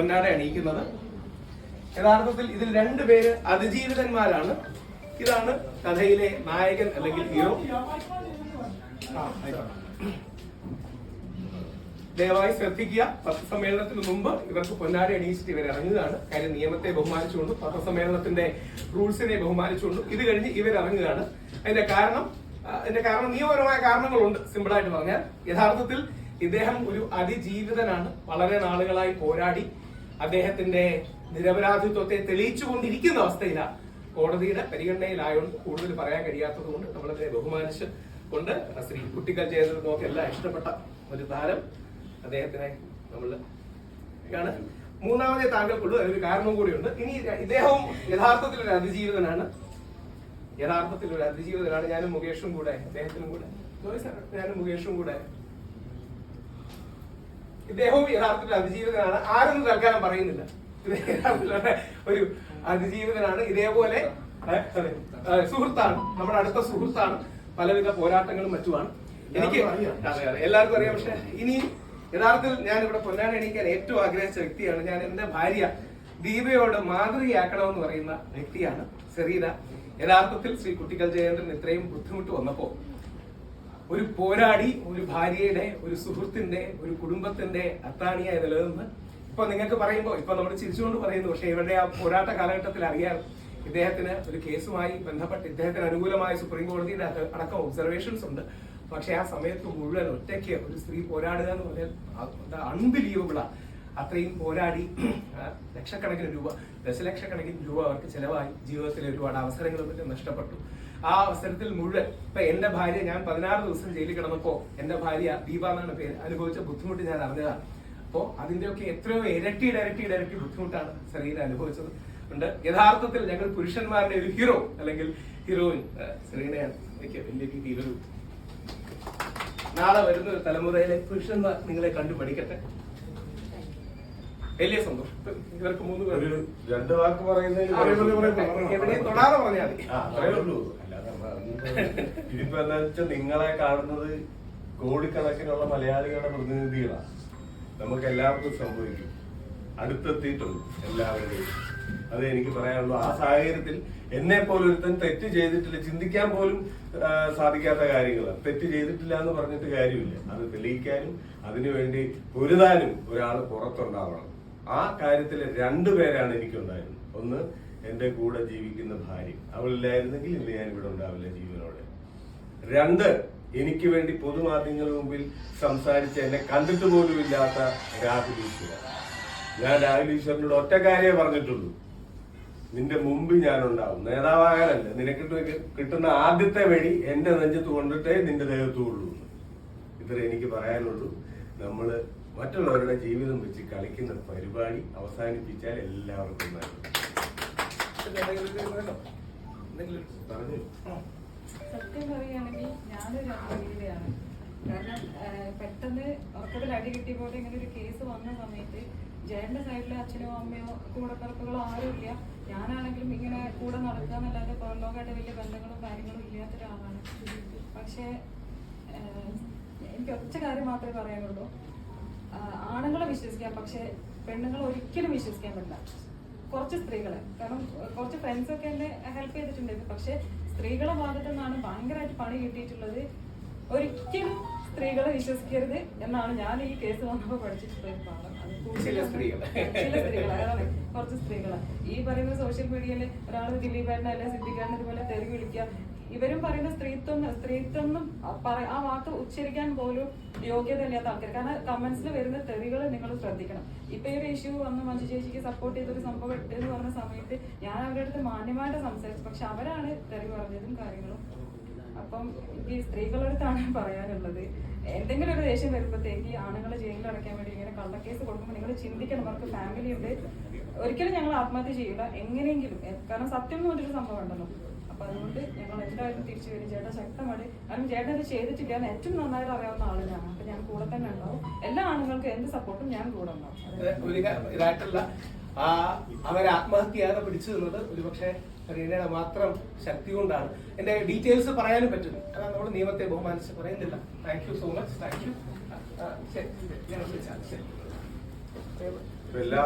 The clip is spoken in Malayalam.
അണിയിക്കുന്നത്. യഥാർത്ഥത്തിൽ ഇതിൽ രണ്ടുപേര് അതിജീവിതന്മാരാണ്. ഇതാണ് കഥയിലെ നായകൻ അല്ലെങ്കിൽ ഹീറോ. ദയവായി ശ്രദ്ധിക്കുക, പത്രസമ്മേളനത്തിന് മുമ്പ് ഇവർക്ക് പൊന്നാട അണിയിച്ചിട്ട് ഇവർ ഇറങ്ങുകയാണ്. കാര്യം നിയമത്തെ ബഹുമാനിച്ചുകൊണ്ടും പത്രസമ്മേളനത്തിന്റെ റൂൾസിനെ ബഹുമാനിച്ചുകൊണ്ടും ഇത് കഴിഞ്ഞ് ഇവർ ഇറങ്ങുകയാണ്. അതിന്റെ കാരണം നിയമപരമായ കാരണങ്ങളുണ്ട്. സിമ്പിളായിട്ട് പറഞ്ഞാൽ യഥാർത്ഥത്തിൽ ഇദ്ദേഹം ഒരു അതിജീവിതനാണ്. വളരെ നാളുകളായി പോരാടി അദ്ദേഹത്തിന്റെ നിരപരാധിത്വത്തെ തെളിയിച്ചുകൊണ്ടിരിക്കുന്ന അവസ്ഥയിലാണ്. കോടതിയുടെ പരിഗണനയിലായതുകൊണ്ട് കൂടുതൽ പറയാൻ കഴിയാത്തത് കൊണ്ട് നമ്മളതിനെ ബഹുമാനിച്ച് കൊണ്ട് ശ്രീ കുട്ടിക്കൽ ജയചന്ദ്രനൊക്കെ എല്ലാം ഇഷ്ടപ്പെട്ട ഒരു താരം അദ്ദേഹത്തിനെ നമ്മൾ ആണ്. മൂന്നാമതേ താങ്കൾക്കുള്ളൂ, അതിനൊരു കാരണവും കൂടിയുണ്ട്. ഇനി ഇദ്ദേഹവും യഥാർത്ഥത്തിൽ ഒരു അതിജീവിതനാണ്. ഞാനും മുകേഷും കൂടെ ഇദ്ദേഹവും യഥാർത്ഥത്തിൽ അതിജീവിതനാണ്. ആരെന്ന് തൽക്കാലം പറയുന്നില്ല. ഒരു അതിജീവിതനാണ്. ഇതേപോലെ സുഹൃത്താണ്, നമ്മുടെ അടുത്ത സുഹൃത്താണ്. പലവിധ പോരാട്ടങ്ങളും മറ്റുമാണ്. എനിക്ക് എല്ലാവർക്കും അറിയാം. പക്ഷെ ഇനി യഥാർത്ഥത്തിൽ ഞാൻ ഇവിടെ പൊന്നാട അണിയിക്കാൻ ഏറ്റവും ആഗ്രഹിച്ച വ്യക്തിയാണ്. ഞാൻ എന്റെ ഭാര്യ ദീപയോട് മാതൃകയാക്കണമെന്ന് പറയുന്ന വ്യക്തിയാണ് സെറീന. യഥാർത്ഥത്തിൽ ശ്രീ കുട്ടിക്കൽ ജയചന്ദ്രൻ ഇത്രയും ബുദ്ധിമുട്ട് വന്നപ്പോ ഒരു പോരാടി, ഒരു ഭാര്യയുടെ, ഒരു സുഹൃത്തിന്റെ, ഒരു കുടുംബത്തിന്റെ അത്താണിയായി നിലനിന്ന് ഇപ്പൊ നിങ്ങൾക്ക് പറയുമ്പോൾ ഇപ്പൊ നമ്മൾ ചിരിച്ചുകൊണ്ട് പറയുന്നു, പക്ഷെ ഇവരുടെ ആ പോരാട്ട കാലഘട്ടത്തിൽ അറിയാം ഇദ്ദേഹത്തിന് ഒരു കേസുമായി ബന്ധപ്പെട്ട് ഇദ്ദേഹത്തിന് അനുകൂലമായ സുപ്രീം കോടതിയുടെ അടക്കം ഒബ്സർവേഷൻസ് ഉണ്ട്. പക്ഷെ ആ സമയത്ത് മുഴുവൻ ഒറ്റയ്ക്ക് ഒരു സ്ത്രീ പോരാടുക എന്ന് പറഞ്ഞാൽ അൺബിലീവബിളാ. അത്രയും പോരാടി ലക്ഷക്കണക്കിന് രൂപ, ദശലക്ഷക്കണക്കിന് രൂപ അവർക്ക് ചെലവായി. ജീവിതത്തിൽ ഒരുപാട് അവസരങ്ങൾ മറ്റും നഷ്ടപ്പെട്ടു. ആ അവസരത്തിൽ മുഴുവൻ ഇപ്പൊ എന്റെ ഭാര്യ, ഞാൻ 16 ദിവസം ജയിലിൽ കിടന്നപ്പോ എന്റെ ഭാര്യ ദീപ എന്നാണ് പേര്, അനുഭവിച്ച ബുദ്ധിമുട്ട് ഞാൻ അറിഞ്ഞതാണ്. അപ്പോ അതിന്റെയൊക്കെ എത്രയോ ഇരട്ടി ബുദ്ധിമുട്ടാണ് സെറീന അനുഭവിച്ചത് ഉണ്ട്. യഥാർത്ഥത്തിൽ ഞങ്ങൾ പുരുഷന്മാരുടെ ഒരു ഹീറോ അല്ലെങ്കിൽ ഹീറോയിൻ സെറീനയാണ്. എനിക്ക് വലിയ രീതിയിലൊരു നാളെ വരുന്ന ഒരു തലമുറയിലെ പുരുഷന്മാർ നിങ്ങളെ കണ്ടു പഠിക്കട്ടെ. വലിയ സന്തോഷം. ഇവർക്ക് 3 പേര് 2 വാക്ക് പറയുന്നത് എവിടെയും തൊടാതെ പറഞ്ഞാൽ മതി. ഇതിപ്പോ എന്താ വെച്ചാൽ നിങ്ങളെ കാണുന്നത് കോടിക്കണക്കിനുള്ള മലയാളികളുടെ പ്രതിനിധികളാണ്. നമുക്ക് എല്ലാവർക്കും സംഭവിക്കും, അടുത്തെത്തിയിട്ടുണ്ട് എല്ലാവരുടെയും. അത് എനിക്ക് പറയാനുള്ളൂ. ആ സാഹചര്യത്തിൽ എന്നെ പോലെ ഒരുത്തൻ തെറ്റ് ചെയ്തിട്ടില്ല, ചിന്തിക്കാൻ പോലും സാധിക്കാത്ത കാര്യങ്ങളാണ്. തെറ്റ് ചെയ്തിട്ടില്ല എന്ന് പറഞ്ഞിട്ട് കാര്യമില്ല. അത് തെളിയിക്കാനും അതിനുവേണ്ടി പൊരുതാനും ഒരാൾ പുറത്തുണ്ടാവണം. ആ കാര്യത്തിൽ 2 പേരാണ് എനിക്കുണ്ടായിരുന്നത്. ഒന്ന്, എന്റെ കൂടെ ജീവിക്കുന്ന ഭാര്യ, അവളില്ലായിരുന്നെങ്കിൽ ഇന്ന് ഞാൻ ഇവിടെ ഉണ്ടാവില്ല ജീവനോടെ. 2, എനിക്ക് വേണ്ടി പൊതുമാധ്യമങ്ങളുടെ മുമ്പിൽ സംസാരിച്ച, എന്നെ കണ്ടിട്ട് പോലും ഇല്ലാത്ത രാഹുൽ ഈശ്വർ. ഞാൻ രാഹുൽ ഈശ്വറിനോട് ഒറ്റ കാര്യമേ പറഞ്ഞിട്ടുള്ളൂ, നിന്റെ മുമ്പ് ഞാനുണ്ടാവും, നേതാവാകാനല്ല. നിനക്ക് കിട്ടുന്ന ആദ്യത്തെ വഴി എന്റെ നെഞ്ചത്ത് കൊണ്ടിട്ടേ നിന്റെ ദേഹത്തുള്ളൂ. ഇത്രേ എനിക്ക് പറയാനുള്ളൂ. നമ്മള് മറ്റുള്ളവരുടെ ജീവിതം വെച്ച് കളിക്കുന്ന പരിപാടി അവസാനിപ്പിച്ചാൽ എല്ലാവർക്കും സത്യം പറയുകയാണെങ്കിൽ ഞാനൊരു അപകടയാണ്. കാരണം പെട്ടെന്ന് ഉറക്കത്തിൽ അടി കിട്ടിയ പോലെ ഇങ്ങനെ ഒരു കേസ് വന്ന സമയത്ത് ജയന്റെ സൈഡിലെ അച്ഛനോ അമ്മയോ കൂടപ്പിറപ്പുകളോ ആരുമില്ല. ഞാനാണെങ്കിലും ഇങ്ങനെ കൂടെ നടക്കുക എന്നല്ലാതെ പുറംലോകമായിട്ട് വലിയ ബന്ധങ്ങളും കാര്യങ്ങളും ഇല്ലാത്ത ഒരാളാണ്. പക്ഷെ എനിക്ക് ഒറ്റ കാര്യം മാത്രമേ പറയാനുള്ളൂ, ആണുങ്ങളെ വിശ്വസിക്കാം, പക്ഷെ പെണ്ണുങ്ങളെ ഒരിക്കലും വിശ്വസിക്കാൻ പറ്റില്ല. കുറച്ച് സ്ത്രീകളെ, കാരണം കുറച്ച് ഫ്രണ്ട്സൊക്കെ എന്നെ ഹെൽപ്പ് ചെയ്തിട്ടുണ്ടായിരുന്നു. പക്ഷെ സ്ത്രീകളെ ഭാഗത്തു നിന്നാണ് ഭയങ്കരമായിട്ട് പണി കിട്ടിയിട്ടുള്ളത്. ഒരിക്കലും സ്ത്രീകളെ വിശ്വസിക്കരുത് എന്നാണ് ഞാൻ ഈ കേസ് വന്നപ്പോൾ പഠിച്ചിട്ടുള്ള ഒരു പാഠം. ചില സ്ത്രീകൾ, അതാണ് കുറച്ച് സ്ത്രീകള് ഈ പറയുന്ന സോഷ്യൽ മീഡിയയില് ഒരാൾ ദിലീപേട്ടനെ അല്ലെ സിദ്ദിഖേട്ടനെ ഇതുപോലെ തെറി വിളിക്കുക, ഇവരും പറയുന്ന സ്ത്രീത്വം ആ വാക്ക് ഉച്ചരിക്കാൻ പോലും യോഗ്യത ഇല്ലാത്ത ആൾക്കാർ. കാരണം കമന്റ്സിൽ വരുന്ന തെറികൾ നിങ്ങൾ ശ്രദ്ധിക്കണം. ഇപ്പൊ ഈ ഒരു ഇഷ്യൂ വന്ന് മഞ്ജു ചേച്ചിക്ക് സപ്പോർട്ട് ചെയ്തൊരു സംഭവം ഇട്ട് എന്ന് പറഞ്ഞ സമയത്ത് ഞാൻ അവരുടെ അടുത്ത് മാന്യമായിട്ട് സംസാരിച്ചു. പക്ഷെ അവരാണ് തെറി പറഞ്ഞതും കാര്യങ്ങളും. അപ്പം ഈ സ്ത്രീകളടുത്താണ് പറയാനുള്ളത്, എന്തെങ്കിലും ഒരു ദേഷ്യം വരുമ്പോഴത്തേക്ക് ആണുങ്ങളെ ജയിലിൽ അടയ്ക്കാൻ വേണ്ടി ഇങ്ങനെ കള്ളക്കേസ് കൊടുക്കുമ്പോൾ നിങ്ങൾ ചിന്തിക്കണം, അവർക്ക് ഫാമിലി ഉണ്ട്. ഒരിക്കലും ഞങ്ങൾ ആത്മഹത്യ ചെയ്യില്ല എങ്ങനെയെങ്കിലും, കാരണം സത്യം എന്ന് പറഞ്ഞൊരു സംഭവം ഉണ്ടല്ലോ. അപ്പൊ അതുകൊണ്ട് ഞങ്ങൾ എന്തായാലും തിരിച്ചു വരും. ചേട്ടൻ ശക്തമാണ്, കാരണം ചേട്ടൻ ഇത് ചെയ്തിട്ടില്ല എന്ന് ഏറ്റവും നന്നായിട്ട് അറിയാവുന്ന ആളിനാണ്. അപ്പൊ ഞാൻ കൂടെ തന്നെ ഉണ്ടാവും. എല്ലാ ആണുങ്ങൾക്കും എന്ത് സപ്പോർട്ടും ഞാൻ കൂടെ ഉണ്ടാവും. അവരെ ആത്മഹത്യയാതെ പിടിച്ചു നിന്നത് ഒരുപക്ഷെ സെറീനയുടെ മാത്രം ശക്തി കൊണ്ടാണ്. എന്റെ ഡീറ്റെയിൽസ് പറയാനും പറ്റുന്നു, കാരണം നമ്മൾ നിയമത്തെ ബഹുമാനിച്ച് പറയുന്നില്ല. Thank you so much. Thank you. ശരി. ഇപ്പൊ എല്ലാ